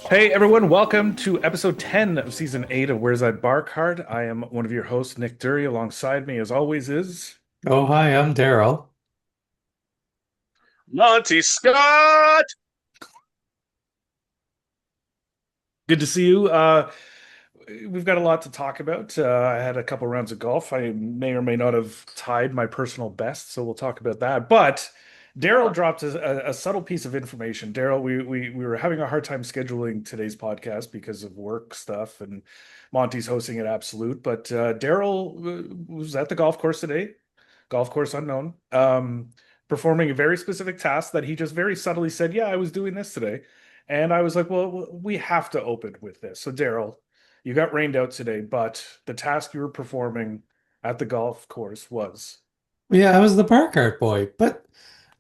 Hey everyone, welcome to episode 10 of season 8 of Where's That Bar Card. I am one of your hosts, Nick Dury. Alongside me, as always, is Oh, hi, I'm Daryl. Monty Scott. good to see you. We've got a lot to talk about. I had a couple rounds of golf. I may or may not have tied my personal best, so we'll talk about that. But Daryl Ah, dropped a subtle piece of information. Daryl, we were having a hard time scheduling today's podcast because of work stuff, and Monty's hosting at Absolute. But Daryl was at the golf course today, golf course unknown, performing a very specific task that he just very subtly said, "Yeah, I was doing this today." And I was like, well, we have to open with this. So, Daryl, you got rained out today, but the task you were performing at the golf course was Yeah, I was the bar cart boy, but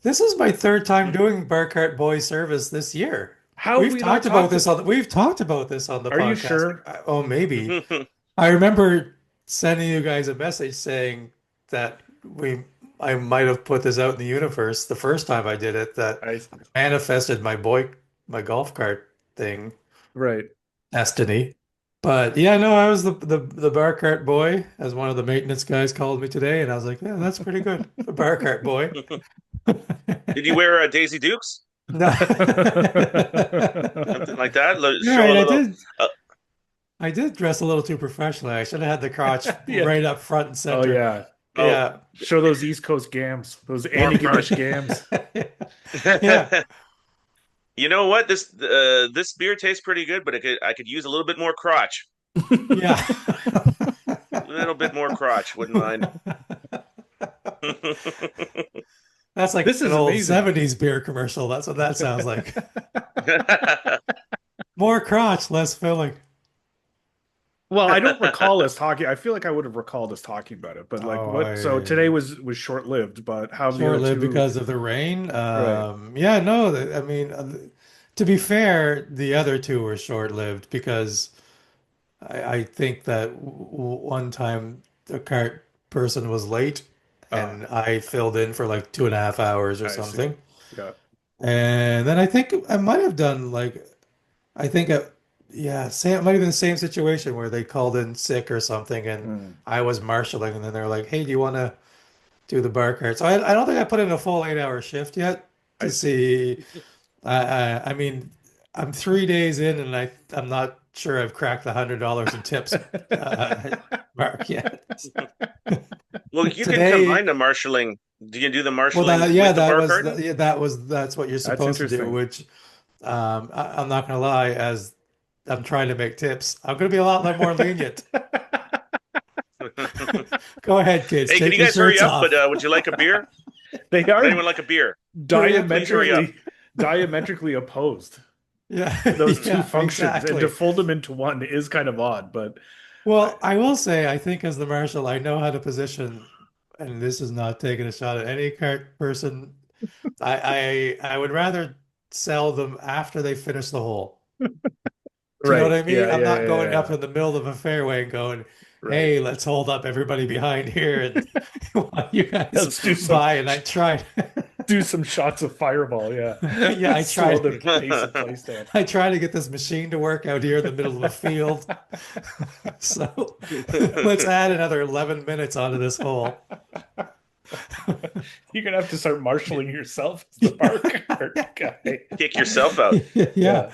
this is my third time doing bar cart boy service this year. how have we not talked? We've talked about this on the Are you podcast. sure? Oh, maybe. I remember sending you guys a message saying that we I might have put this out in the universe the first time I did it, that I manifested my golf cart thing. right. Destiny. But yeah, no, I was the bar cart boy, as one of the maintenance guys called me today, and I was like, yeah, that's pretty good. The bar cart boy. Did you wear Daisy Dukes? No. Something like that? You're Show a right, little. Uh, I did dress a little too professionally. I should have had the crotch Yeah. right up front and Oh center. yeah. oh. Yeah. Show those East Coast gams, those More Andy crotch. Gamish gams. Yeah. You know what? This beer tastes pretty good, but I could use a little bit more crotch. Yeah. A little bit more crotch, wouldn't mind. That's like This an is old amazing. 70s beer commercial. That's what that sounds like. More crotch, less filling. Well, I don't recall us talking. I feel like I would have recalled us talking about it, but like Oh, what? So today was short-lived, but how have the other short-lived two? because of the rain. Right. Yeah, no, I mean, to be fair, the other two were short-lived because I think that one time the cart person was late Ah, and I filled in for like 2.5 hours or I see. something. Yeah. And then I think I might have done like, I think, yeah, it might have been the same situation where they called in sick or something and Hmm. I was marshaling and then they're like, hey, do you want to do the bar cart? So I don't think I put in a full 8 hour shift yet I to see. see. I mean, I'm 3 days in and I'm not sure I've cracked the $100 in tips mark yet. Well, you can Today, combine the marshaling. Do you do the well, marshaling with the bar carton? that's what you're That's supposed to do, interesting. which I'm not gonna lie, as I'm trying to make tips, I'm gonna be a lot more lenient. Go ahead, kids, Hey, can take you your guys hurry shirts up? But off. would you like a beer? They Would are anyone like a beer? Hurry up. Please hurry up. diametrically opposed. Yeah, Those two yeah, functions, and to exactly. fold them into one is kind of odd, but I, Well, I will say, I think as the marshal, I know how to position, and this is not taking a shot at any cart person. I would rather sell them after they finish the hole. Do you know what right. I mean? Yeah, I'm yeah, not yeah, going up yeah. in the middle of a fairway and going, Right. "Hey, let's hold up everybody behind here and while you guys Let's do some buy." And I tried, do some shots of fireball, yeah. yeah, Slow the pace of play down. I tried to get this machine to work out here in the middle of a field. So let's add another 11 minutes onto this hole. You're gonna have to start marshaling yourself as the bar cart guy. Kick yourself out. Yeah, Yeah,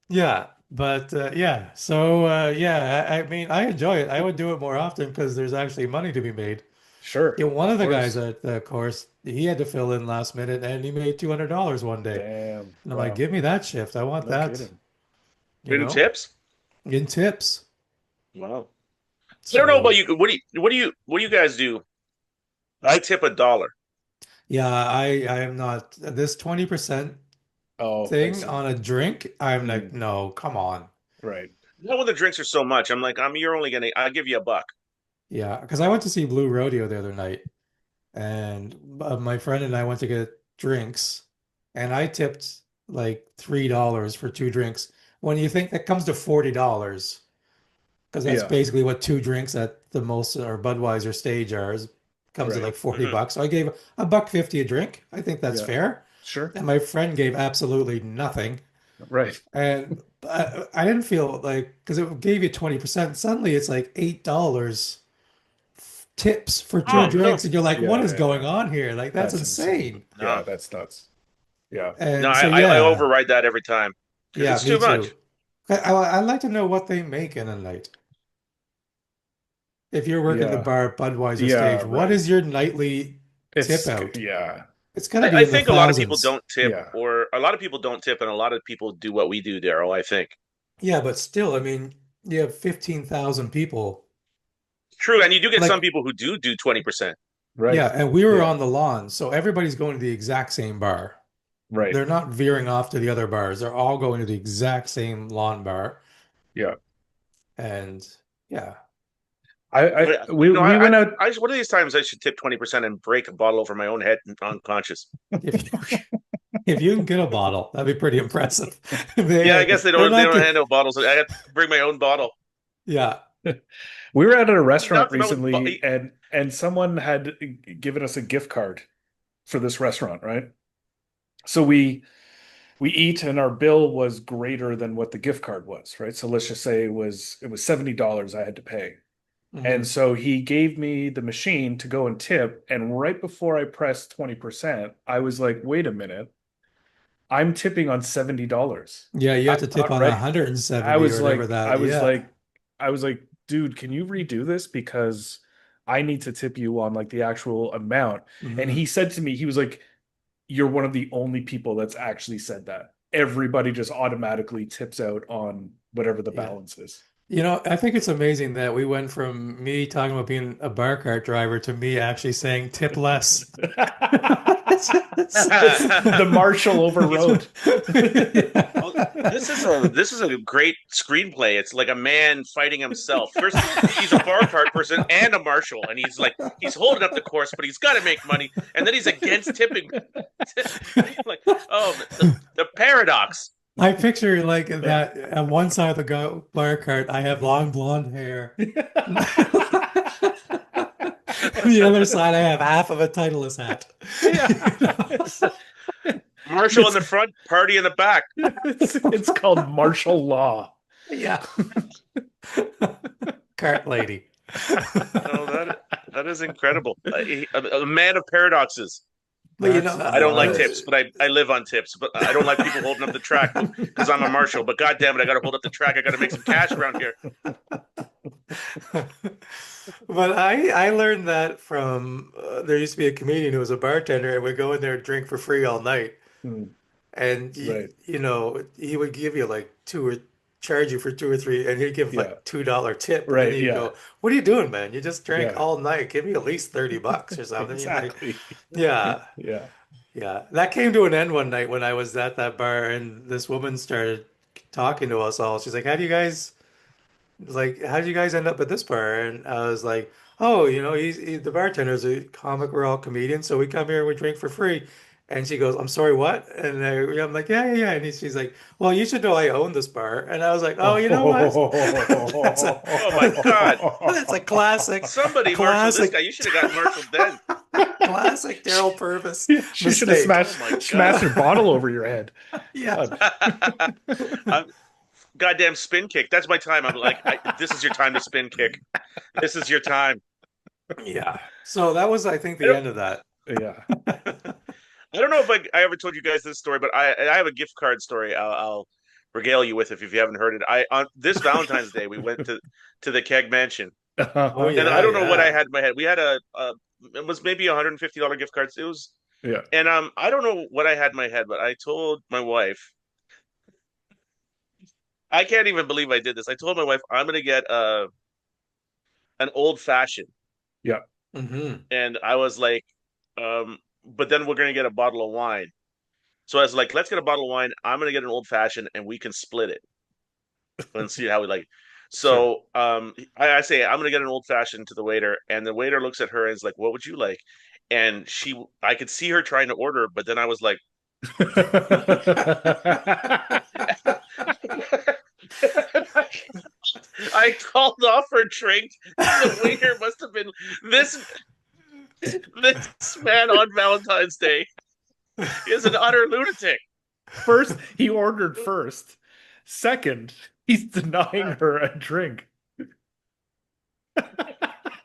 yeah. But yeah, so yeah, I mean, I enjoy it. I would do it more often because there's actually money to be made. sure, Yeah, one of of the guys course. at the course, he had to fill in last minute and he made $200 one day. Damn. And I'm like, Wow. give me that shift. I want No that, kidding. you In know, tips? in tips. Wow. I don't know about So you. What do you guys do? I tip $1. yeah, I am not this 20% Oh, I thing see. on a drink. I'm like, Hmm. no, come on. Right. Not when the drinks are so much. I'm like, you're only gonna I'll give you $1. Yeah, because I went to see Blue Rodeo the other night and my friend and I went to get drinks and I tipped like $3 for two drinks. When you think that comes to $40, because that's Yeah. basically what two drinks at the most or Budweiser stage are, comes to Right. like 40 Hmm. bucks. So I gave a buck 50 a drink. I think that's Yeah. fair. Sure. And my friend gave absolutely nothing. Right. And I didn't feel like, because it gave you 20%. Suddenly it's like $8 tips for two Oh no, drinks. And you're like, what Yeah, is yeah, yeah. going on here? Like, that's That's insane. insane. Yeah, no, that's nuts. Yeah. no. And I so, I yeah, override that every time because yeah, it's me too much. too. I'd like to know what they make in a night. If you're working the Yeah. bar at Budweiser Yeah, stage, what right. is your nightly tip out? Yeah. It's got to be I in the think a lot of people thousands. don't tip, Yeah. or a lot of people don't tip, and a lot of people do what we do, Daryl. I think Yeah, but still, I mean, you have 15,000 people. true, and you do get some Like, people who do 20%. Right. yeah, and we were Yeah. on the lawn, so everybody's going to the exact same bar. Right. They're not veering off to the other bars. They're all going to the exact same lawn bar. Yeah. And yeah, But We went out. one of these times I should tip 20% and break a bottle over my own head and unconscious. if you if you can get a bottle, that'd be pretty impressive. Yeah, I guess They're they not don't get, handle bottles. I have to bring my own bottle. yeah. We were out at a restaurant Not that I would. recently, and someone had given us a gift card for this restaurant, right? So we eat, and our bill was greater than what the gift card was, right? So let's just say it was $70 I had to pay. And Hmm. so he gave me the machine to go and tip, and right before I pressed 20%, I was like, wait a minute, I'm tipping on $70. Yeah, you I'm have to tip not on ready. I 170 or was whatever like, I that. was Yeah. like, I was like, dude, can you redo this? Because I need to tip you on like the actual amount. And Hmm. he said to me, he was like, you're one of the only people that's actually said that. Everybody just automatically tips out on whatever the Yeah. balance is. I think it's amazing that we went from me talking about being a bar cart driver to me actually saying tip less. The Marshall overrode. Well, this is a great screenplay. It's like a man fighting himself. First, he's a bar cart person and a marshal, and he's holding up the course, but he's got to make money, and then he's against tipping. Like, oh, the paradox. I picture like that on one side of the bar cart, I have long blonde hair. The other side, I have half of a Titleist hat. Yeah. Marshall in the front, party in the back. It's called martial law. Yeah. Cart lady. Oh, that is incredible. A man of paradoxes. But I don't like That's tips, but I live on tips. But I don't like people holding up the track because I'm a marshal. But God damn it, I got to hold up the track. I got to make some cash around here. but I learned that from there used to be a comedian who was a bartender and would go in there and drink for free all night. And right. he would give you like two or charge you for two or three, and he'd give Yeah. like $2 tip, and then Right. you'd Yeah. go, "What are you doing, man? You just drank Yeah. all night. Give me at least $30 or something." You're like, Exactly. yeah, Yeah. yeah. That came to an end one night when I was at that bar, and this woman started talking to us all. She's like, how did you guys end up at this bar?" And I was like, "Oh, the bartender's a comic. We're all comedians, so we come here and we drink for free." And she goes, "I'm sorry, what?" And I'm like, "Yeah, yeah, yeah." And she's like, "Well, you should know I own this bar." And I was like, "Oh, you know what? That's a Oh my God. that's a classic, Somebody marshal this guy. classic, You should have gotten marshaled then. classic Daryl Purvis She should have mistake." Oh my smashed God. her bottle over your head. Yeah. God. I'm, goddamn spin kick. That's my time. I'm like, this is your time to spin kick. This is your time. Yeah. So that was, I think, I the don't, end of that. Yeah. I don't know if I ever told you guys this story, but I have a gift card story. I'll regale you with if you haven't heard it. I on this Valentine's Day we went to the Keg Mansion, Oh and yeah, I don't know what I yeah. had in my head. We had a it was maybe $150 gift cards. It was, Yeah. and I don't know what I had in my head, but I told my wife. I can't even believe I did this. I told my wife I'm gonna get an old fashioned, Yeah. Hmm. and I was like, but then we're gonna get a bottle of wine. So I was like, let's get a bottle of wine. I'm gonna get an old fashioned, and we can split it and see how we like it. Sure. So I say I'm gonna get an old fashioned to the waiter, and the waiter looks at her and is like, "What would you like?" And I could see her trying to order, but then I was like, I called off her drink. The waiter must have been this this man on Valentine's Day is an utter lunatic. First, he ordered first. Second, he's denying her a drink.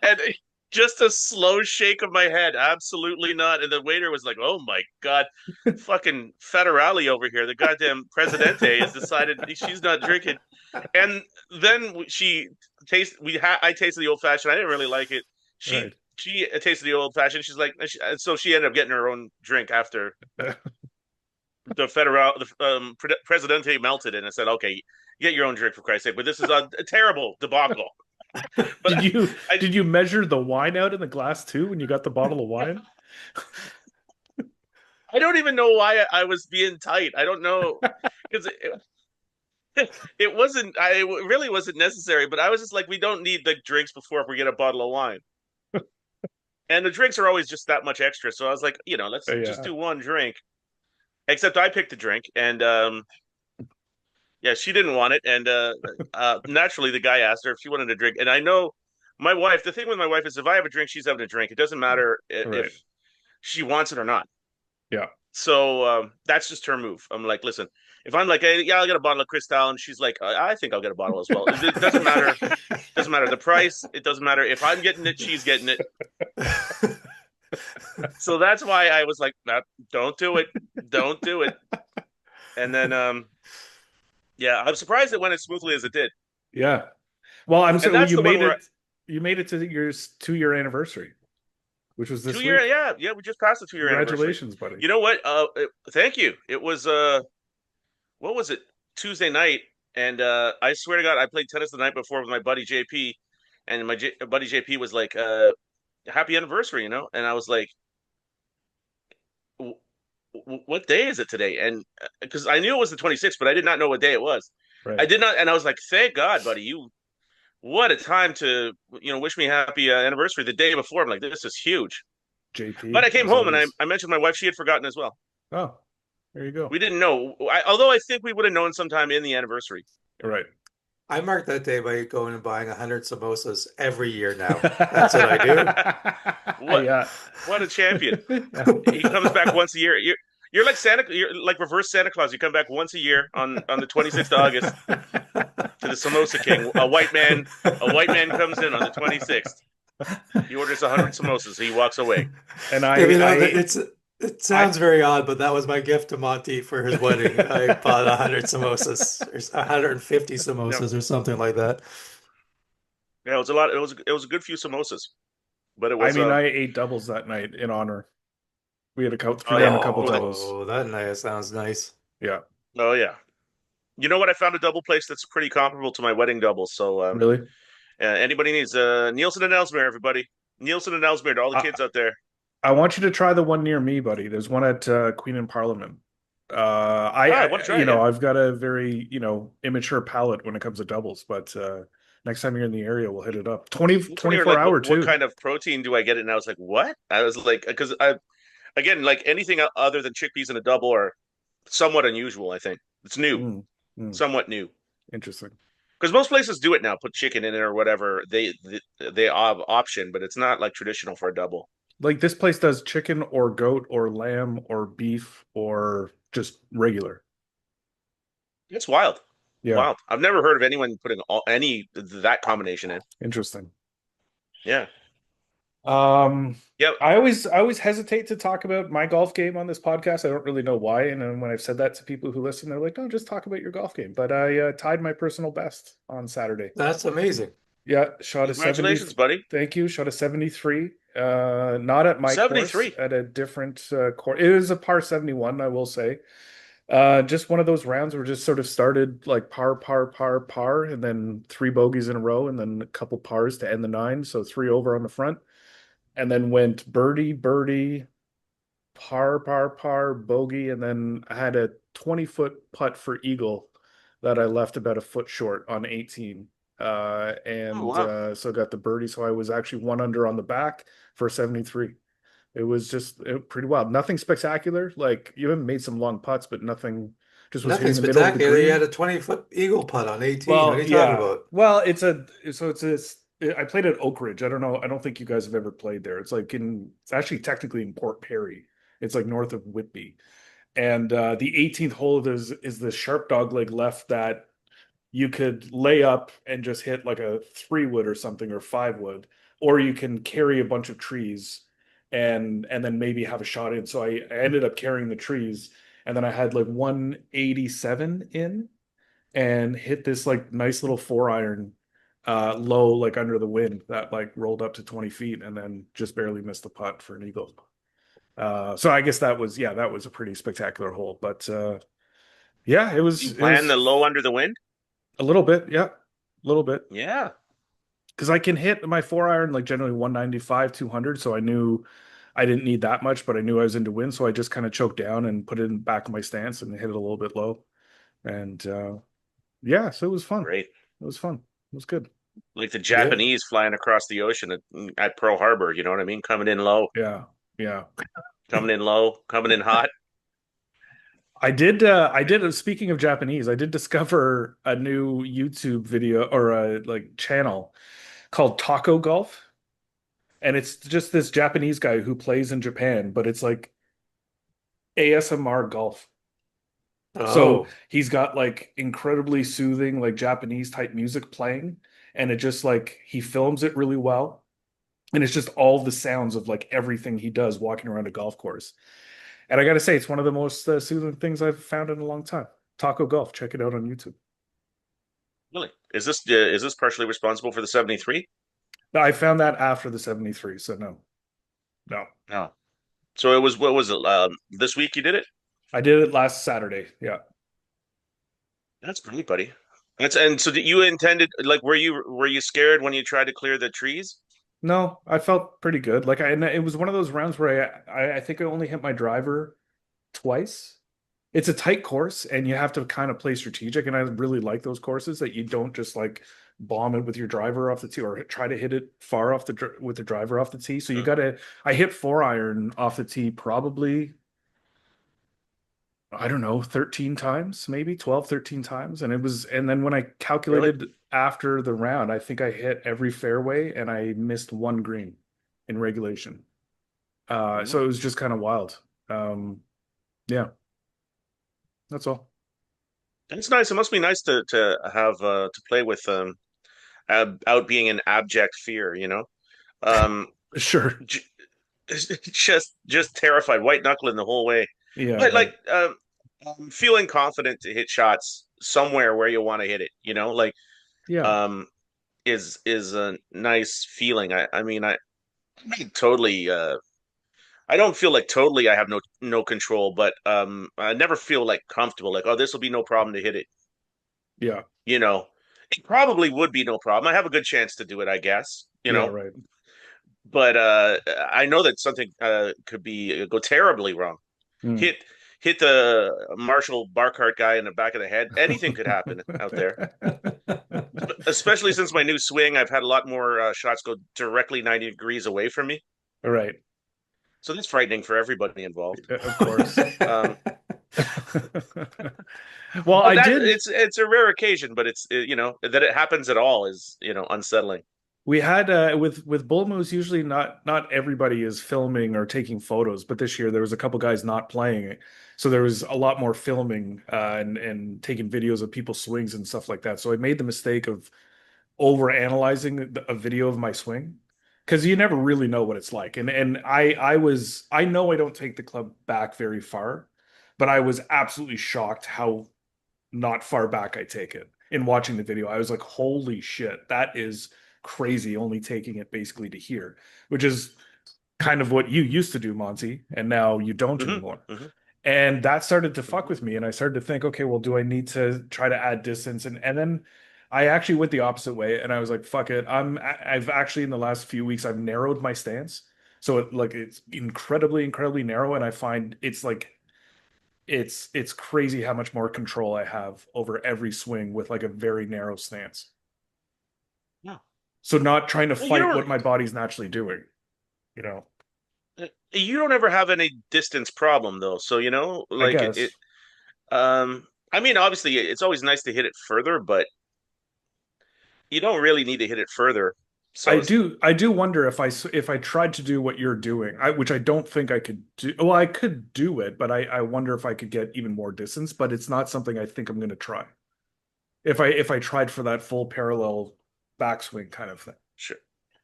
And just a slow shake of my head. Absolutely not. And the waiter was like, "Oh my god, fucking Federale over here. The goddamn Presidente has decided she's not drinking." And then she tasted. I tasted the old fashioned. I didn't really like it. Right. She tasted the old fashioned. She's like, so she ended up getting her own drink after the Federal, Presidente melted, and I said, "Okay, get your own drink for Christ's sake." But this is a terrible debacle. Did But you I did you measure the wine out in the glass too when you got the bottle of wine? I don't even know why I was being tight. I don't know because it wasn't. It really wasn't necessary. But I was just like, we don't need the drinks before we get a bottle of wine, and the drinks are always just that much extra. So I was like, let's just Yeah. do one drink. Except I picked the drink, and yeah, she didn't want it, and naturally the guy asked her if she wanted a drink, and I know my wife. The thing with my wife is, if I have a drink, she's having a drink. It doesn't matter Right. if she wants it or not. Yeah. So that's just her move. I'm like, listen, if I'm like, hey, yeah, I'll get a bottle of Cristal, and she's like, I think I'll get a bottle as well. It doesn't matter. Doesn't matter the price. It doesn't matter if I'm getting it, she's getting it. So that's why I was like, nah, don't do it, don't do it. And then, yeah, I'm surprised it went as smoothly as it did. Yeah. Well, I'm And so that's the one where you made it to your 2 year anniversary, which was this 2 year, week. yeah, we just passed the 2 year anniversary. Congratulations, buddy. You know what? Thank you. It was what was it? Tuesday night, and I swear to God, I played tennis the night before with my buddy JP, and buddy JP was like, "Happy anniversary," and I was like, "What day is it today?" And because I knew it was the 26th, but I did not know what day it was. I Right. did not, and I was like, "Thank God, buddy, you what a time to wish me happy anniversary the day before." I'm like, "This is huge." But JP, I came as home and always. I mentioned my wife; she had forgotten as well. Oh, there you go. We didn't know, although I think we would have known sometime in the anniversary. Right. I mark that day by going and buying 100 samosas every year now. That's what I do. what Yeah. what a champion! Yeah. He comes back once a year. You're like Santa. You're like reverse Santa Claus. You come back once a year on the 26th of August to the Samosa King. A white man comes in on the 26th. He orders 100 samosas. He walks away. And It I sounds very odd, but that was my gift to Monty for his wedding. I bought 100 samosas or 150 No, samosas or something like that. yeah, it was a lot. It was a good few samosas, but it I was mean, I ate doubles that night in honor. We had a couple, oh threw down yeah, a couple oh, doubles. Oh, that nice. Sounds nice. Yeah. oh yeah. You know what? I found a double place that's pretty comparable to my wedding double. So Really? anybody needs Nielsen and Ellesmere, everybody. Nielsen and Ellesmere to all the I, kids out there. I want you to try the one near me, buddy. There's one at Queen and Parliament. All right, I want to try it. Yeah. I've got a very, immature palate when it comes to doubles, but next time you're in the area, we'll hit it up. 20, It's when you're 24 like, hour what too. kind of protein do I get? And I was like, what? I was like, because I again, like anything other than chickpeas in a double are somewhat unusual. I think it's new, Mm, mm, somewhat new. interesting. Because most places do it now, put chicken in it or whatever. They have option, but it's not like traditional for a double. Like this place does chicken or goat or lamb or beef or just regular. It's wild, Yeah, wild. I've never heard of anyone putting any that combination in. interesting. Yeah, Um, yep. I always hesitate to talk about my golf game on this podcast. I don't really know why. And then when I've said that to people who listen, they're like, "No, just talk about your golf game." But I tied my personal best on Saturday. That's amazing. Yeah, shot a 70. Congratulations, buddy. Thank you. Shot a 73. Not at my course, 73. at a different course. It was a par 71, I will say. Just one of those rounds where just sort of started like par, par, par, par, and then three bogeys in a row, and then a couple pars to end the nine. So three over on the front, and then went birdie, birdie, par, par, par, bogey, and then I had a 20-foot putt for eagle that I left about a foot short on 18. Oh And wow. so got the birdie. So I was actually one under on the back for 73. It was just pretty wild. Nothing spectacular. Like you haven't made some long putts, but nothing just was Nothing hitting the middle of the spectacular. You had green. a 20-foot eagle putt on 18. What are Well, you talking yeah. about? Well, I played at Oak Ridge. I don't know. I don't think you guys have ever played there. It's actually technically in Port Perry. It's like north of Whitby. And the 18th hole is the sharp dog leg left that you could lay up and just hit like a 3 wood or something or 5 wood, or you can carry a bunch of trees and then maybe have a shot in. So I ended up carrying the trees, and then I had like 187 in and hit this like nice little 4 iron low, like under the wind, that like rolled up to 20 feet and then just barely missed the putt for an eagle. So I guess that was, yeah, that was a pretty spectacular hole. But yeah, You it land was the low under the wind? a little bit, yeah, a little bit. Yeah. Because I can hit my 4 iron like generally 195, 200. So I knew I didn't need that much, but I knew I was into wind. So I just kind of choked down and put it in back of my stance and hit it a little bit low. And yeah, so it was fun. Great. It was fun. It was good. Like the Yeah. Japanese flying across the ocean at Pearl Harbor, you know what I mean? Coming in low, Yeah. Yeah. coming in low, coming in hot. Speaking of Japanese, I did discover a new YouTube video or a like channel called Taco Golf. And it's just this Japanese guy who plays in Japan, but it's like ASMR golf. So Oh, he's got like incredibly soothing, like Japanese type music playing, and it just like he films it really well. And it's just all the sounds of like everything he does walking around a golf course. And I got to say, it's one of the most soothing things I've found in a long time. Taco Golf, check it out on YouTube. Really? Is this partially responsible for the 73? I found that after the 73, so no, no. No. So it was what was it? This week you did it? I did it last Saturday. Yeah. That's great, buddy. And so did you intended like were you scared when you tried to clear the trees? No, I felt pretty good. And it was one of those rounds where I think I only hit my driver twice. It's a tight course and you have to kind of play strategic. And I really like those courses that you don't just like bomb it with your driver off the tee or try to hit it far off with the driver off the tee. So you Hmm. got to, I hit 4 iron off the tee probably, I don't know, 13 times, maybe 12, 13 times. And then when I Really? calculated after the round, I think I hit every fairway and I missed one green in regulation. So Hmm. it was just kind of wild. Yeah, that's all. It's nice. It must be nice to have to play with out being an abject fear, you know? Um Sure. j just terrified, white knuckling the whole way. Yeah, But right. like feeling confident to hit shots somewhere where you want to hit it, you know, like Yeah. um is a nice feeling. I mean I totally I don't feel like totally I have no control, but I never feel like comfortable like, oh, this will be no problem to hit it, Yeah. you know. It probably would be no problem. I have a good chance to do it, I guess, you Yeah, know. right. But I know that something could be go terribly wrong. Hmm. Hit hit the Marshall Barcart guy in the back of the head. Anything could happen out there. Especially since my new swing, I've had a lot more shots go directly 90 degrees away from me. All right. So that's frightening for everybody involved. Of course. Um, Well, but I that did. it's a rare occasion, but you know that it happens at all is unsettling. We had with bull moose. Usually, not everybody is filming or taking photos, but this year there was a couple guys not playing it, so there was a lot more filming and taking videos of people's swings and stuff like that. So I made the mistake of over analyzing a video of my swing because you never really know what it's like. And I know I don't take the club back very far, but I was absolutely shocked how not far back I take it. In watching the video, I was like, holy shit, that is crazy, only taking it basically to here, which is kind of what you used to do, Monty, and now you don't Hmm. anymore. Hmm. And that started to fuck Hmm. with me. And I started to think, okay, well, do I need to try to add distance? And then I actually went the opposite way and I was like, fuck it. I've actually in the last few weeks I've narrowed my stance. So it's incredibly, incredibly narrow. And I find it's like it's crazy how much more control I have over every swing with like a very narrow stance. Yeah. So not trying to Well, you fight don't what my body's naturally doing, you know, you don't ever have any distance problem though. So I like it guess. I mean, obviously it's always nice to hit it further, but you don't really need to hit it further. So I do wonder if I tried to do what you're doing, which I don't think I could do. Well, I could do it, but I wonder if I could get even more distance, but it's not something I think I'm going to try. If I tried for that full parallel backswing kind of thing. sure,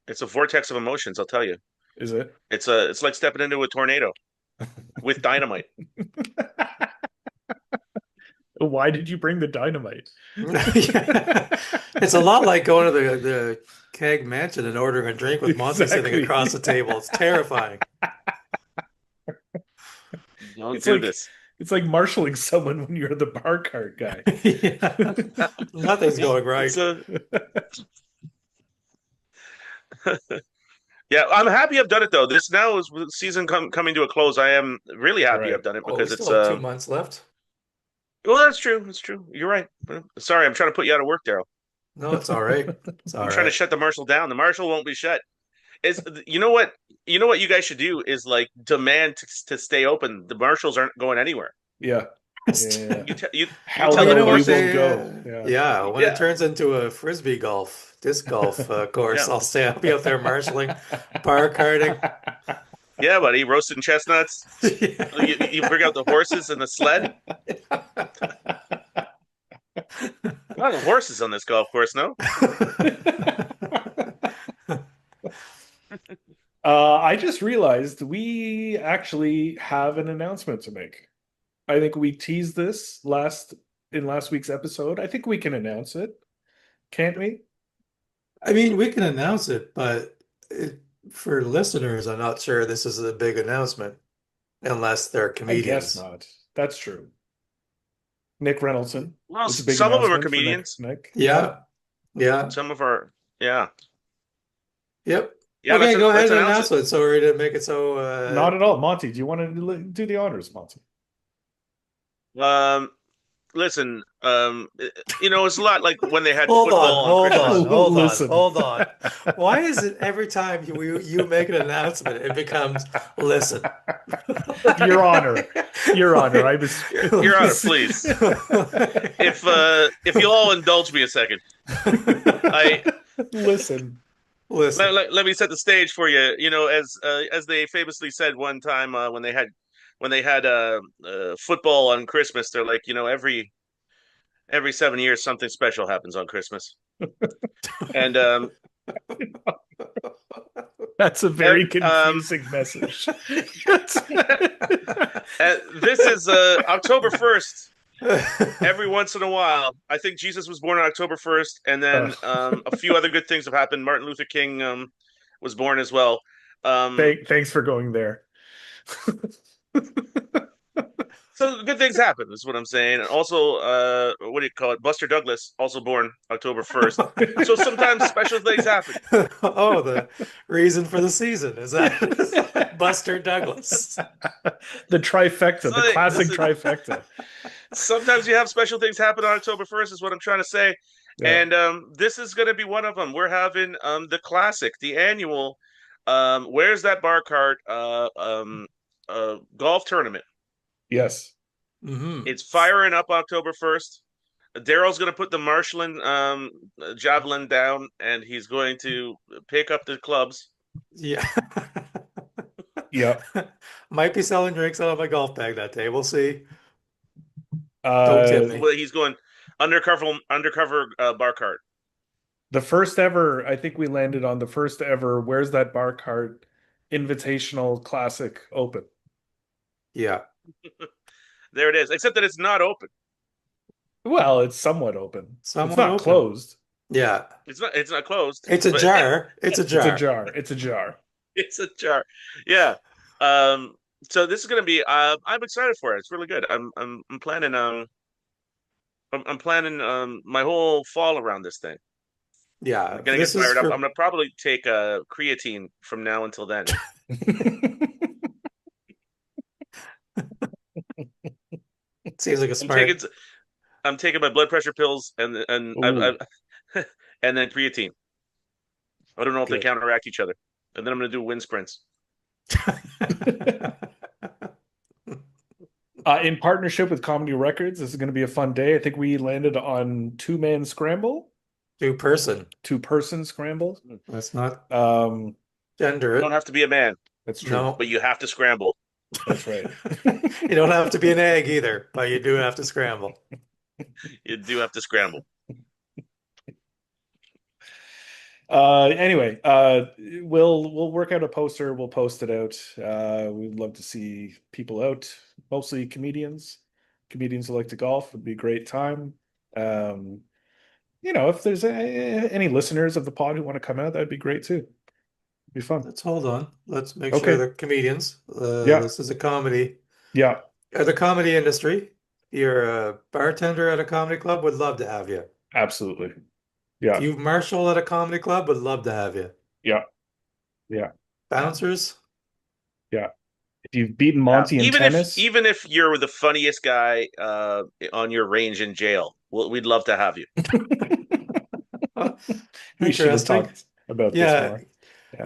it's a vortex of emotions. I'll tell you, Is it? it's like stepping into a tornado with dynamite. Why did you bring the dynamite? Yeah. It's a lot like going to the keg mansion and ordering a drink with Monty sitting Exactly. across the table. It's terrifying. Don't It's do like this. it's like marshaling someone when you're the bar cart guy. Yeah. Nothing's going It's right. a yeah. I'm happy I've done it though. This now is with season coming to a close. I am really happy Right. I've done it Oh, we because still it's have 2 months left. well, that's true. That's true. You're right. Sorry, I'm trying to put you out of work, Daryl. No, it's all right. It's all I'm trying to right. shut the Marshall down. The Marshall won't be shut. Is you know what? You know what you guys should do is like demand to stay open. The Marshalls aren't going anywhere. Yeah. Yeah. You Hell Well, tell you the no, know we what? horses. won't They, go. Yeah. yeah, when it Yeah, turns into a frisbee golf, disc golf course, yeah, I'll be out there marshaling, bar karting. yeah, buddy. Roasting chestnuts. You bring out the horses and the sled. A lot of horses on this golf course, no? I just realized we actually have an announcement to make. I think we teased this in last week's episode. I think we can announce it, can't we? I mean, we can announce it, but for listeners, I'm not sure this is a big announcement unless they're I guess comedians. not. That's true. Nick Reynoldson. Well, It's a big some of them are announcement for Nick. comedians. Nick. Yeah. Yeah, yeah, Some of our, yeah, yep. yeah. Okay, go ahead Let's and announce announce it. it. Sorry to make it so Not at all. Monty, do you want to do the honors, Monty? Um, Listen, it's a lot like when they had hold on, football on hold on, Christmas. hold on, Listen. hold on. Why is it every time you make an announcement, it becomes listen? Your Honor. Your Honor. I was Your Honor, please. If you'll all indulge me a second, I listen. Listen. let me set the stage for you. You know, as they famously said one time when they had football on Christmas, they're like, every 7 years something special happens on Christmas, and That's a and, very confusing message. this is October 1st. Every once in a while, I think Jesus was born on October 1st, and then a few other good things have happened. Martin Luther King was born as well. Thanks for going there. So good things happen, is what I'm saying. And also, what do you call it? Buster Douglas, also born October 1st. So sometimes special things happen. Oh, the reason for the season is that Buster Douglas. The trifecta, So, the classic listen, trifecta. sometimes you have special things happen on October 1st, is what I'm trying to say. Yeah. And this is going to be one of them. We're having the classic, the annual Where's That Bar Cart golf tournament. Yes. Mm-hmm. It's firing up October 1st. Daryl's going to put the Marshland javelin down, and he's going to pick up the clubs. Yeah. Yeah. Might be selling drinks out of my golf bag that day. We'll see. Don't tip me. Well, he's going undercover bar cart. The first ever, I think we landed on the first ever Where's That Bar Cart Invitational Classic Open. Yeah. There it is. Except that it's not open. Well, it's somewhat open. Somewhat It's not open. closed. Yeah. It's not closed. It's a but- jar. It's a It's a jar. jar. It's a jar. It's a jar. Yeah. So this is going to be. I'm excited for it. It's really good. I'm planning. I'm planning my whole fall around this thing. Yeah. I'm gonna This get is fired up. for I'm gonna probably take a creatine from now until then. seems like a I'm smart. taking I'm taking my blood pressure pills and Ooh. and then creatine. I don't know if they Good. counteract each other. And then I'm gonna do wind sprints. In partnership with Comedy Records, this is going to be a fun day. I think we landed on two-man scramble. Two-person. Two-person scramble. Let's not Um, gender You don't it. have to be a man, that's true. No. but you have to scramble. That's right. You don't have to be an egg either, but you do have to scramble. You do have to scramble. Anyway, we'll work out a poster. We'll post it out. We'd love to see people out, mostly comedians. Comedians who like to golf would be a great time. Um, if there's any listeners of the pod who want to come out, that'd be great too. It'd be fun. Let's hold on. Let's make sure Okay. the comedians. Yeah. This is a comedy. Yeah. The comedy industry. You're a bartender at a comedy club. Would love to have you. Absolutely. If Yeah. you marshal at a comedy club, would love to have you. Yeah. Yeah. Bouncers. Yeah. If you've beaten Yeah. Monty in tennis, Even if you're the funniest guy on your range in jail, we'd love to have you. we should have Interesting. talked about this Yeah. more.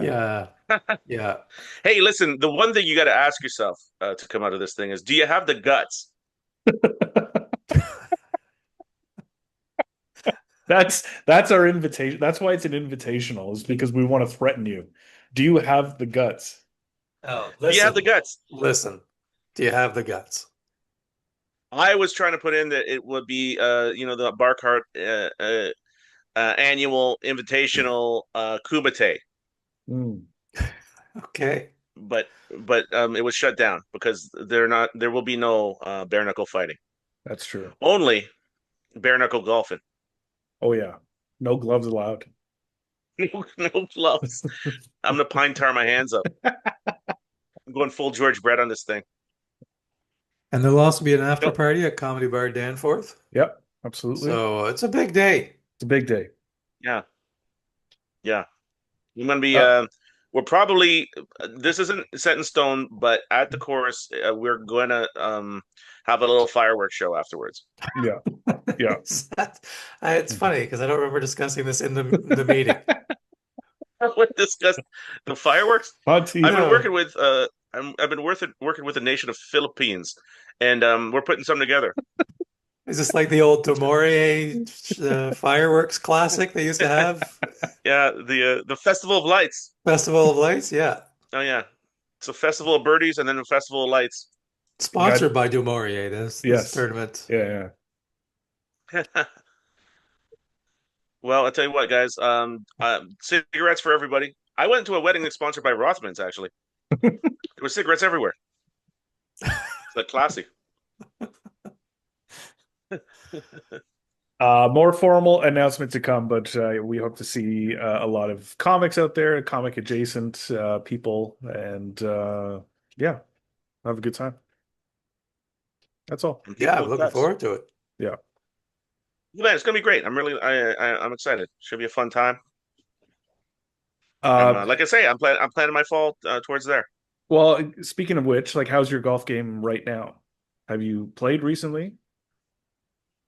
Yeah. Yeah. Yeah. Hey, listen, the one thing you got to ask yourself to come out of this thing is, do you have the guts? That's our invitation. That's why it's an invitational, is because we want to threaten you. Do you have the guts? Oh, Do you have the listen. guts? Listen. Do you have the guts? I was trying to put in that it would be, the Barcart annual invitational Kumite, Mm, Okay. but it was shut down because they're not. There will be no bare knuckle fighting. that's true. Only bare knuckle golfing. Oh yeah. No gloves allowed. No gloves. I'm gonna pine tar my hands up. I'm going full George Brett on this thing. And there'll also be an after Nope. party at Comedy Bar Danforth. Yep, absolutely. So it's a big day. It's a big day. Yeah, yeah. I'm gonna be. Uh, We're probably. This isn't set in stone, but at the chorus, we're gonna have a little fireworks show afterwards. yeah, yeah. It's funny because I don't remember discussing this in the meeting. We discussed the fireworks. Monty, I've been No. working with. I've been working with the nation of Philippines, and we're putting something together. Is this like the old Demorier fireworks classic they used to have? Yeah, the Festival of Lights. Festival of Lights? Yeah. Oh yeah, it's a festival of birdies and then a festival of lights. got Sponsored by Demorier, this yes. tournament. Yeah, yeah. Well, I'll tell you what, guys. Cigarettes for everybody. I went to a wedding that's sponsored by Rothmans. Actually, there were cigarettes everywhere. It's like classy. More formal announcement to come, but we hope to see a lot of comics out there, comic adjacent people, and yeah, have a good time. That's all. Yeah, I'm looking forward to it. Yeah. Man, it's gonna be great. I'm excited. Should be a fun time. Like I say, I'm planning my fall towards there. Well, speaking of which, like, how's your golf game right now? Have you played recently?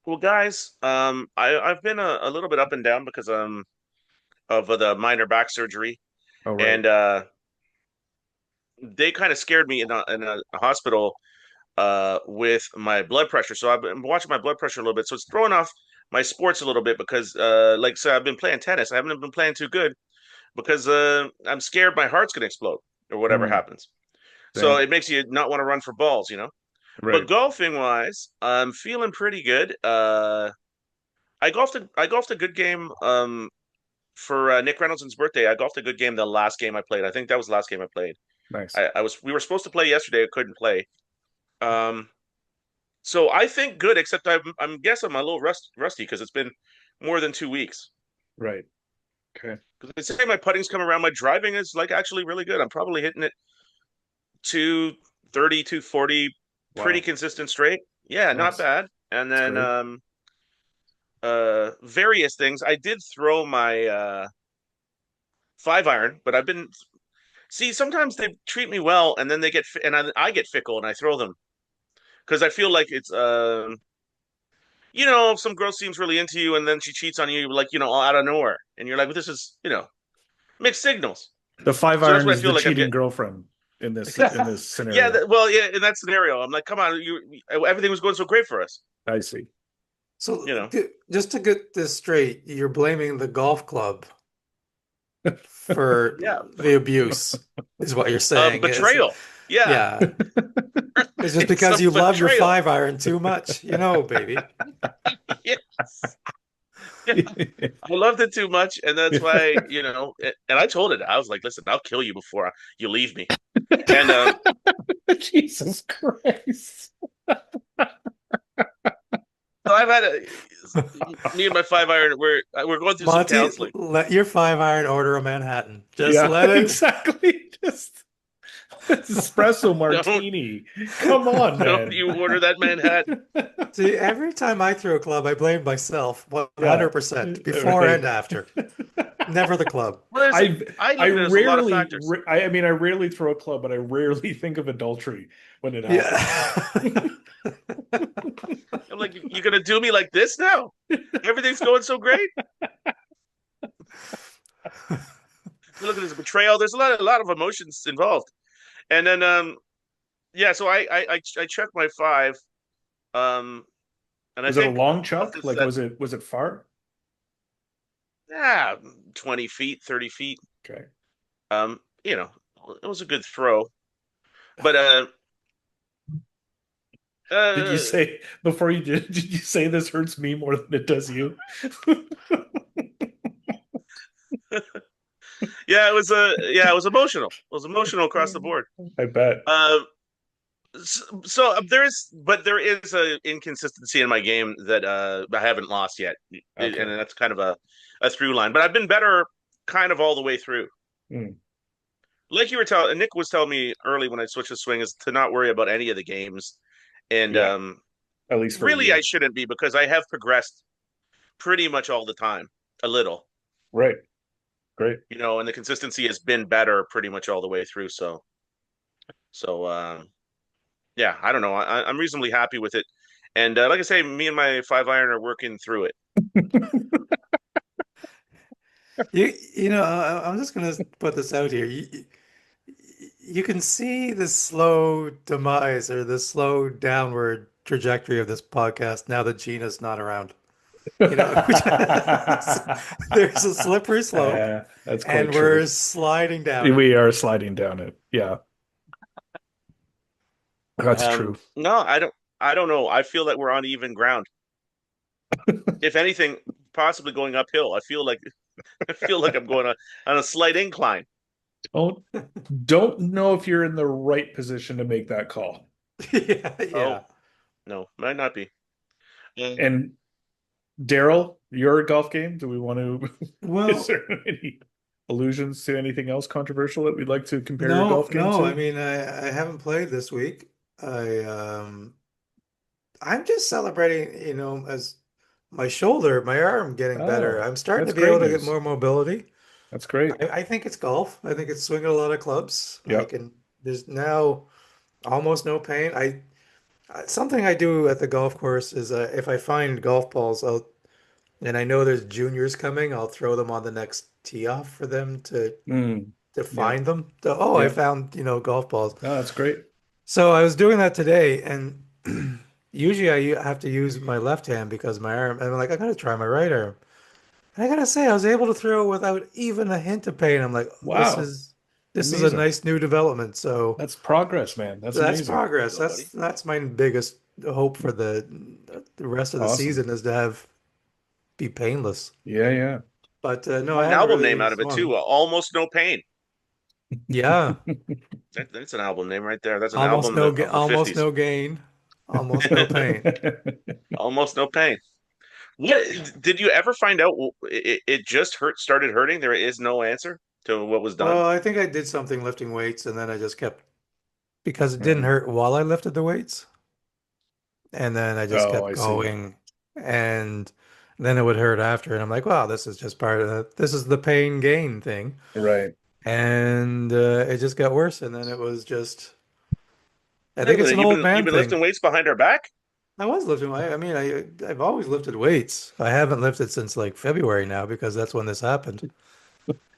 Well, guys, I've been a little bit up and down because of the minor back surgery, Oh, right. and they kind of scared me in a hospital with my blood pressure. So I've been watching my blood pressure a little bit. So it's throwing off my sports a little bit because, like I said, I've been playing tennis. I haven't been playing too good because I'm scared my heart's gonna explode or whatever Mm, happens. So damn. it makes you not want to run for balls, you know. But Right. golfing wise, I'm feeling pretty good. I golfed a good game for Nick Reynolds' birthday. I golfed a good game the last game I played. I think that was the last game I played. Nice. We were supposed to play yesterday. I couldn't play. Um, so I think good, except I'm guess I'm a little rusty because it's been more than 2 weeks. Right. Okay. Because they say my putting's come around. My driving is like actually really good. I'm probably hitting it 230, 240, pretty Wow. consistent straight. Yeah, not Nice. bad. And That's then great. various things. I did throw my 5 iron, but I've been see sometimes they treat me well and then they get and I get fickle and I throw them because I feel like it's if some girl seems really into you and then she cheats on you like out of nowhere and you're like, well, this is mixed signals. The five So that's iron what I is the feel like I'm cheating getting. girlfriend in this Yeah, scenario. well, yeah, in that scenario, I'm like, come on, everything was going so great for us. I see. you So know. just to get this straight, you're blaming the golf club for Yeah. the abuse, is what you're saying. Betrayal. Yeah. Yeah. It's just It's because a you love your betrayal. 5 iron too much, baby. Yes. Yeah. I loved it too much, and that's why, and I told it. I was like, "Listen, I'll kill you before you leave me." And Jesus Christ. so I've had me and my 5 iron. We're going through some Monty, counseling. let your 5 iron order a Manhattan. Just Yeah, let it. exactly. Just espresso Don't martini. Come on, don't man. you order that Manhattan? See, every time I throw a club, I blame myself Yeah, 100%, before right. and after. Never the club. Well, I I I look at it as a lot of rarely factors. I mean I rarely throw a club, but I rarely think of adultery when it happens. Yeah. I'm like, "You're gonna do me like this now? Everything's going so great." You look at this betrayal. There's a lot of emotions involved, and then yeah. So I checked my five, um, and I Was it a think long off chuck? this Like was it far? 20 feet, 30 feet. Okay. Um, you know, it was a good throw, but Did you uh, say before you did you say this hurts me more than it does you? yeah, it was emotional. It was emotional across the board. I bet. Uh, so there is a inconsistency in my game that I haven't lost yet, and Okay. that's kind of a through line. But I've been better, kind of all the way through. Hmm. Like you were telling, Nick was telling me early when I switched to swing is to not worry about any of the games, and Yeah, at least for a really I year. shouldn't be because I have progressed pretty much all the time, a little, Right. Great. and the consistency has been better pretty much all the way through. So yeah, I don't know. I'm reasonably happy with it, and like I say, me and my 5 iron are working through it. I'm just gonna put this out here. You can see the slow demise or the slow downward trajectory of this podcast now that Gina's not around. There's a slippery slope, That's quite and we're true. sliding down it. We are sliding down it. Yeah, that's true. No, I don't know. I feel like we're on even ground. If anything, possibly going uphill. I feel like I'm going on a slight incline. Don't don't know if you're in the right position to make that call. Yeah, Oh, yeah. no, might not be. Mm. And Daryl, your golf game, do we want to is Well, there any allusions to anything else controversial that we'd like to compare your no, golf game no. I to? mean, I haven't played this week. I'm just celebrating, as my arm getting better. Oh, I'm starting that's to be great able to get news. more mobility. That's great. I think it's golf. I think it's swinging a lot of clubs. Yep. There's now almost no pain. Something I do at the golf course is if I find golf balls, and I know there's juniors coming, I'll throw them on the next tee off for them Mm, to yep. find them. Oh, I Yep. found, golf balls. No, that's great. So I was doing that today, and usually have to use my left hand because my arm, and I'm like, I gotta try my right arm. And I gotta say, I was able to throw without even a hint of pain. I'm like, Wow. this is a Amazing. nice new development. So That's progress, man. That's that's amazing. There you progress. go, buddy. That's my biggest hope for the rest of the Awesome. season is to be painless. Yeah, yeah. But no, I Got an haven't album name really out of it swung. too. Almost no pain. Yeah, That's an album name right there. That's an album of the almost 50s. no gain, almost no pain. Almost no pain. What did you ever find out? It just started hurting. There is no answer to what was done. Well, I think I did something lifting weights, and then I just kept because it didn't Mm. hurt while I lifted the weights, and then I just Oh, kept I see. going, and then it would hurt after, and I'm like, wow, this is just this is the pain gain thing, Right. and it just got worse, and then it was just, I Wait a think it's minute, an you've old been man you've been thing. lifting weights behind our back? I was lifting. I mean, I've always lifted weights. I haven't lifted since like February now because that's when this happened.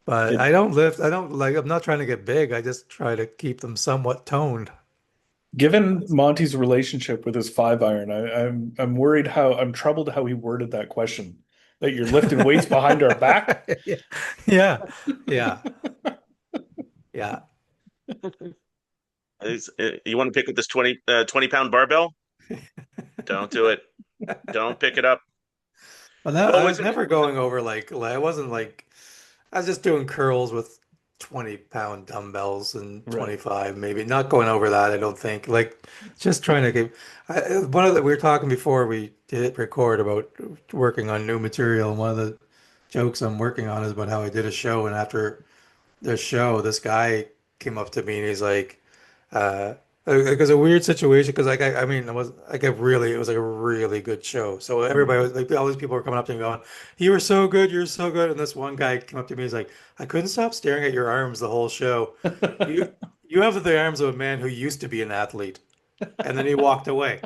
But It, I don't lift. I don't like. I'm not trying to get big. I just try to keep them somewhat toned. Given Monty's relationship with his 5 iron, I'm worried I'm troubled how he worded that question. That you're lifting weights behind our back. Yeah, yeah, yeah, yeah. You want to pick up this 20 pound barbell? Don't do it. Don't pick it up. But no, What I was was it? never going over like I wasn't like I was just doing curls with 20-pound dumbbells and Right. 25 maybe. Not going over that, I don't think. Like just trying to keep one of the we were talking before we hit record about working on new material. And one of the jokes I'm working on is about how I did a show and after the show, this guy came up to me and he's uh, like, it was a weird situation because like I mean, it was like a really good show. So everybody was like, all these people were coming up to me going, "You were so good, you're so good." And this one guy came up to me, he's like, "I couldn't stop staring at your arms the whole show. You you have the arms of a man who used to be an athlete." And then he walked away.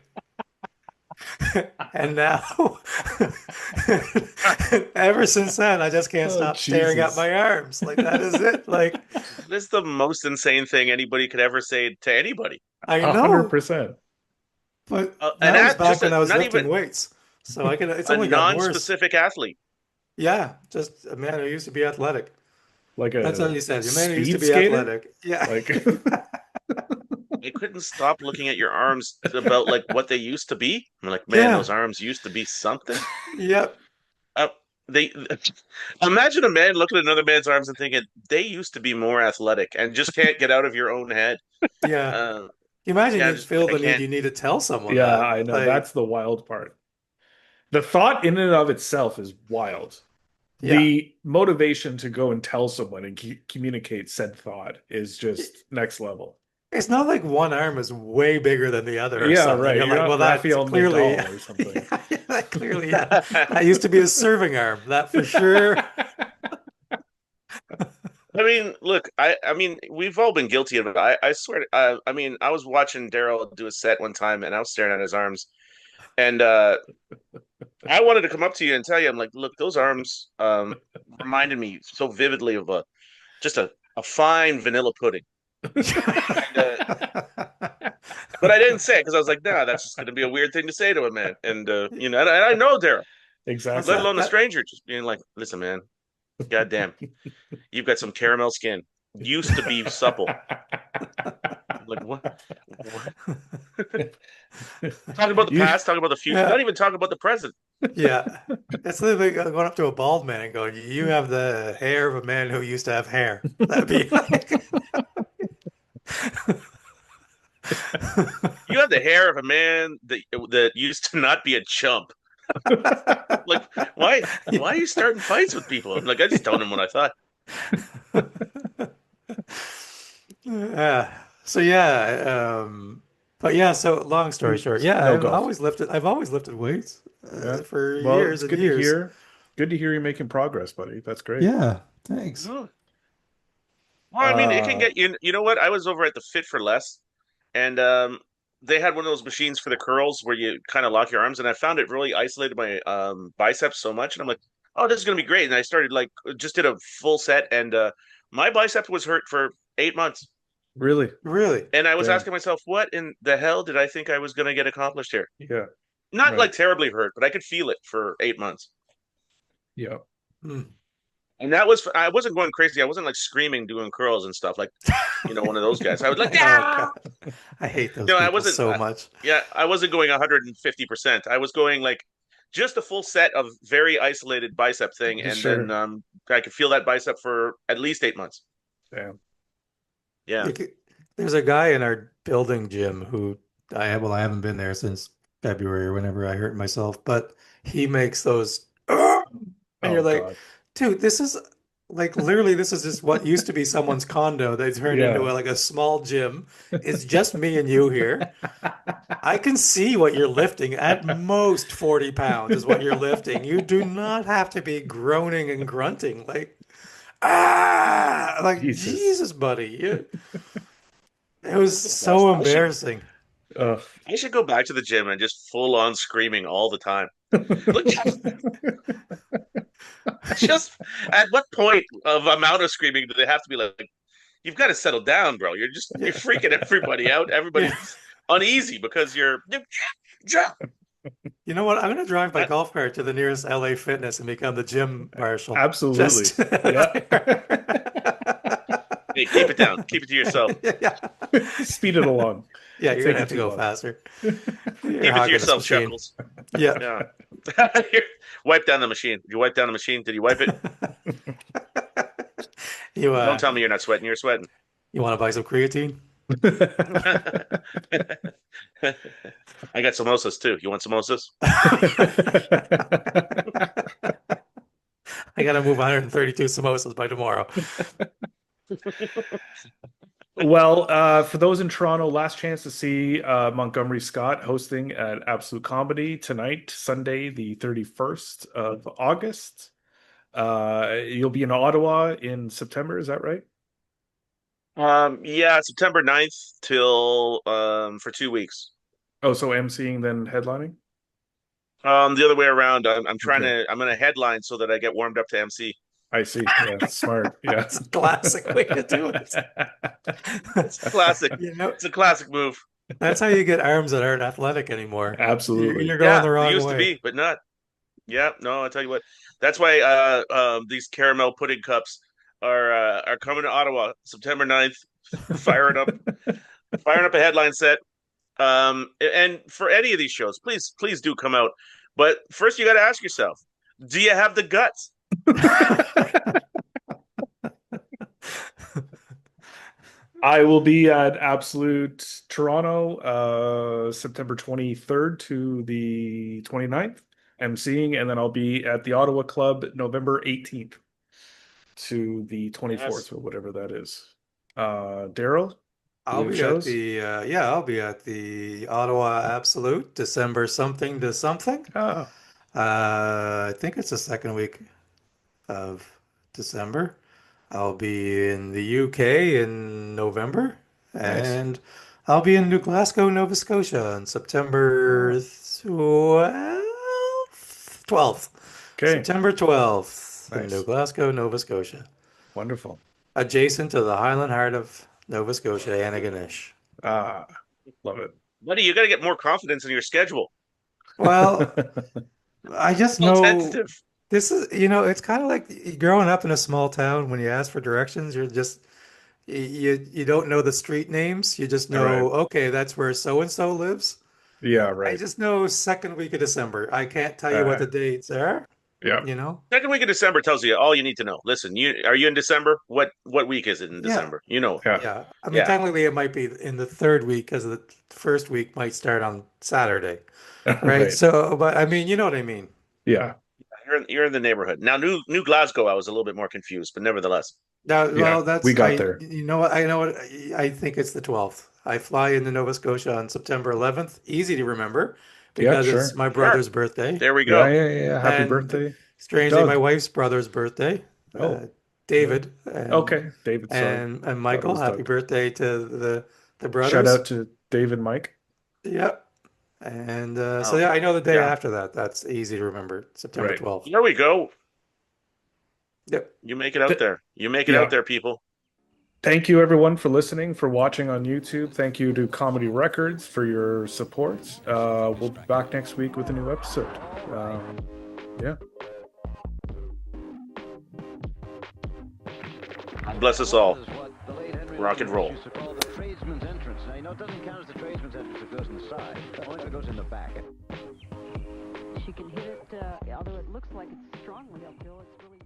And now, ever since then, I just can't Oh, stop staring at Jesus. my arms. Like that is it. Like This is the most insane thing anybody could ever say to anybody. I A hundred know. percent. But And that was that back just when I was not lifting even weights. So I can, it's a only gotten worse. non-specific athlete. Yeah, just a man who used to be athletic. Like That's how a you said. A man who used to speed be skater? athletic. Yeah. Like I couldn't stop looking at your arms about like what they used to be. I'm like, man, those Yeah. arms used to be something. Yep. Uh, they imagine a man looking at another man's arms and thinking they used to be more athletic and just can't get out of your own head. Yeah. Uh, Imagine yeah, you feel I the need can't. you need to tell someone yeah, that. I know. Like, That's the wild part. The thought in and of itself is wild. yeah. The motivation to go and tell someone and communicate said thought is just next level. It's not like one arm is way bigger than the other or Yeah, something. right. You're You're like, not well, that's Rafael clearly, Nadal or something. yeah, that clearly, yeah. That used to be a serving arm. That for sure. I mean, look, I mean, we've all been guilty of it. I swear. I mean, I was watching Daryl do a set one time, and I was staring at his arms, and I wanted to come up to you and tell you, I'm like, look, those arms reminded me so vividly of just a fine vanilla pudding. And, but I didn't say it because I was like, nah, that's just going to be a weird thing to say to a man. And and I know Daryl, What's let Exactly. that? alone a stranger, just being like, listen, man, goddamn, you've got some caramel skin. Used to be supple. I'm like, what? What? Talking about the You past, talking about the future, Yeah. not even talking about the present. Yeah. It's literally like going up to a bald man and going, "You have the hair of a man who used to have hair." That'd be like, You have the hair of a man that used to not be a chump. Like, why are you starting fights with people? I'm like, I just told him what I thought. yeah. So yeah, but yeah, so long story short, yeah, no golf. I've always lifted weights Yeah. for Well, years it's and good to years. hear. Good to hear you're making progress, buddy. That's great. Yeah, thanks. Oh. Well, I mean, it can Uh, get you. You know what? I was over at the Fit for Less, and they had one of those machines for the curls where you kind of lock your arms, and I found it really isolated my biceps so much, and I'm like, oh, this is gonna be great. And I started like just did a full set, and my bicep was hurt for 8 months, really? Really? and I was Damn. asking myself, what in the hell did I think I was gonna get accomplished here? Yeah. Not Right. like terribly hurt, but I could feel it for 8 months. Yeah. Hmm. And I wasn't going crazy. I wasn't like screaming doing curls and stuff like, one of those guys. I was like, Oh yeah. God, I hate those I people wasn't. so much. Yeah, I wasn't going 150%. I was going like just a full set of very isolated bicep thing, and then Sure. I could feel that bicep for at least 8 months. Damn. Yeah. You could- There's a guy in our building gym who I haven't been there since February or whenever I hurt myself, but he makes those and Oh you're like, God. dude, this is like literally this is just what used to be someone's condo they turned into Yeah. like a small gym. It's just me and you here. I can see what you're lifting. At most 40 pounds is what you're lifting. You do not have to be groaning and grunting like Jesus. Jesus, buddy. It was Gosh, so embarrassing. Ugh. I should go back to the gym and just full on screaming all the time. Look, just at what point of amount of screaming do they have to be like, you've got to settle down, bro. You're Yeah. freaking everybody out. Yeah. Everybody's uneasy because you're. You know what? I'm gonna drive my I- golf cart to the nearest LA Fitness and become the gym marshal. Absolutely. Just Yeah. Hey, keep it down. Keep it to yourself. yeah. Speed it along. Yeah, It's you're gonna taking have to too go long. faster. You're Keep it to hogging this yourself, machine. Chuckles. Yeah. Yeah. Wipe down the machine. Did you wipe down the machine? Did you wipe it? You Don't tell me you're not sweating. You're sweating. you want to buy some creatine? I got samosas too. You want samosas? I gotta move 132 samosas by tomorrow. Well, for those in Toronto, last chance to see Montgomery Scott hosting at Absolute Comedy tonight, Sunday, the 31st of August. You'll be in Ottawa in September, is that right? Yeah, September 9th till for 2 weeks. Oh, so emceeing then headlining? The other way around. I'm trying Okay, to. I'm gonna headline so that I get warmed up to MC. I see. Yeah, smart. Yeah. That's a classic way to do it. It's classic. You know, It's a classic move. that's how you get arms that aren't athletic anymore. Absolutely. You're going Yeah, the they wrong used to way. be, but not. Yeah, no, I'll tell you what. That's why these caramel pudding cups are coming to Ottawa September 9th. Firing up firing up a headline set. And for any of these shows, please do come out. But first you got to ask yourself, do you have the guts? I will be at Absolute Toronto, September 23rd to the 29th, emceeing, and then I'll be at the Ottawa Club November 18th to the 24th Yes. or whatever that is. Daryl, do I'll we have be at shows? the I'll be at the Ottawa Absolute December something to something. Ah, I think it's the second week of December. I'll be in the UK in November, nice. and I'll be in New Glasgow, Nova Scotia on September Ah, 12th. okay, September 12th in New nice. Glasgow, Nova Scotia. Wonderful. Adjacent to the Highland Heart of Nova Scotia, Antigonish. Ah, love it. Buddy, you got to get more confidence in your schedule. Well, I just So know tentative. this is, it's kind of like growing up in a small town when you ask for directions, you're just you don't know the street names. You just All right. know, okay, that's where so and so lives. Yeah, I right. just know second week of December. I can't tell you what Uh, the dates are, yeah, you know? Second week of December tells you all you need to know. Listen, are you in December? What week is it in Yeah. December? You know. yeah, Yeah. I mean, Yeah. technically it might be in the third week because the first week might start on Saturday, right? right. So, but I mean, you know what I mean. Yeah, You're in the neighborhood. Now New Glasgow, I was a little bit more confused, but nevertheless. Now, yeah. well, We that's got there. you know what, I think it's the 12th. I fly into Nova Scotia on September 11th. Easy to remember Yeah, because it's sure. my Sure. brother's birthday. There we Yeah, go. yeah, yeah. Yeah. Happy And birthday, strangely, my Doug. wife's brother's birthday, Oh, yeah. David, and Okay, David. Sorry, and thought it Michael. was Happy Doug. birthday to the Shout brothers. out to Dave and Mike. Yep. And so Oh, yeah, I know the day yeah. after that. That's easy to remember. September Right. 12th. There we go. Yep. You make it out Th- there. You make it out yeah. there, people. Thank you, everyone, for listening, for watching on YouTube. Thank you to Comedy Records for your support. We'll be back next week with a new episode. Yeah. Bless us all. Rock and roll. The tradesman's entrance. Now, you know, it doesn't count as the tradesman's entrance if it goes in the side. Only if it goes in the back. She can hit it, although it looks like it's strongly uphill, it's really